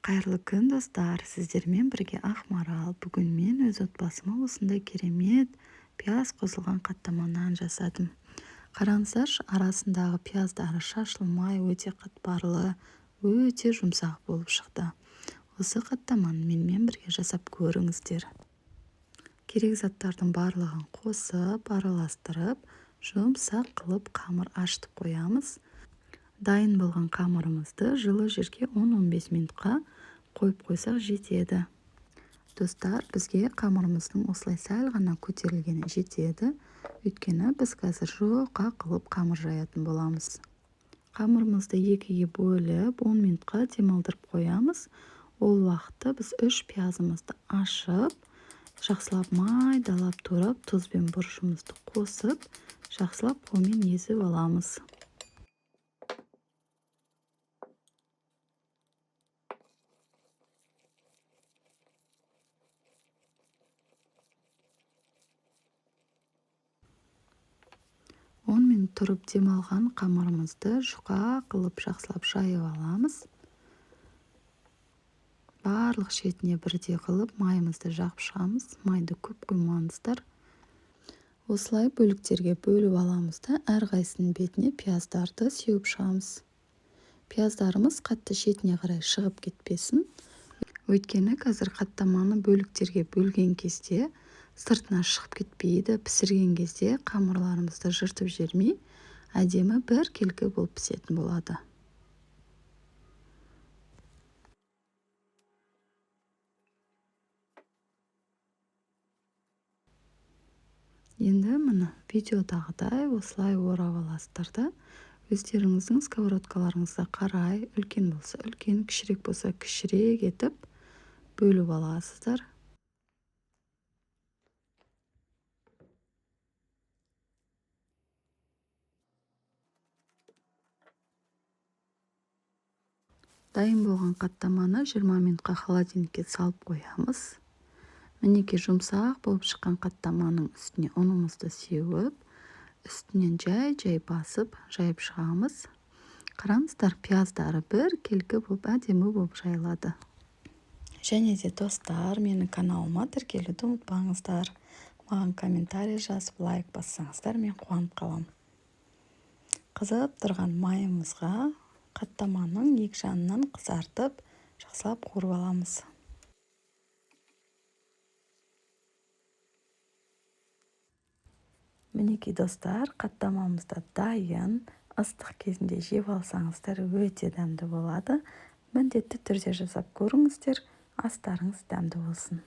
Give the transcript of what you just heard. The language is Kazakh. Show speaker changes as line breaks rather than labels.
Қайырлы күн достар, сіздермен бірге Ақмарал. Бүгін мен өз отбасыма осындай керемет пияз қосылған қаттама нан жасадым. Қараңыздаршы, арасындағы пияздары шашылмай, өте қатпарлы, өте жұмсақ болып шықты. Осы қаттаманы менімен бірге жасап көріңіздер. Керек заттардың барлығын қосып, араластырып, жұмсақ қылып қамыр ашытып қоямыз. Дайын болған қамырымызды жылы жерге 10-15 минутқа қойып қойсақ жетеді. Достар, бізге қамырымыздың осылай сәл ғана көтерілгені жетеді. Өйткені біз қазір жұқа қылып қамыр жаятын боламыз. Қамырымызды екіге бөліп 10 минутқа демалдырып қоямыз. Ол уақытта біз 3 пиязымызды ашып, жақсылап майдалап турап, тұз бен бұрышымызды қосып, жақсылап қолмен езіп аламыз. Минут тұрып демалған қамырымызды жұқа қылып жақсылап жайып аламыз. Барлық шетіне бірдей қылып майымызды жағып шығамыз. Майды көп құймаңыздар. Осылай бөліктерге бөліп аламыз да әрқайсының бетіне пияздарды сеуіп шығамыз. Пияздарымыз қатты шетіне қарай шығып кетпесін. Өйткені қазір қаттаманы бөліктерге бөлген кезде сыртына шығып кетпейді. Пісірген кезде қамырларымызды жыртып жібермей, әдемі бір келкі болып пісетін болады. Енді міне видеодағыдай осылай орап аласыздар да, өздеріңіздің сковородкаларыңызға қарай, үлкен болса үлкен, кішірек болса кішірек етіп бөліп аласыздар. Дайын болған қаттаманы 20 минутқа холодильникке салып қоямыз. Мінекей жұмсақ болып шыққан қаттаманың үстіне ұнымызды сеуіп, үстінен жай басып, жайып шығамыз. Қараңыздар, пияздары бір келкі болып, әдемі болып жайылады. Және де достар, менің каналыма тіркелуді ұмытпаңыздар. Маған комментарий жазып, лайк бассаңыздар, мен қуанып қалам. Қызып тұрған майымызға қаттаманың екі жағынан қызартып, жақсылап қуырып аламыз. Мінекей достар, қаттамамызда дайын. Ыстық кезінде жеп алсаңыздар өте дәмді болады. Міндетті түрде жасап көріңіздер, астарыңыз дәмді болсын.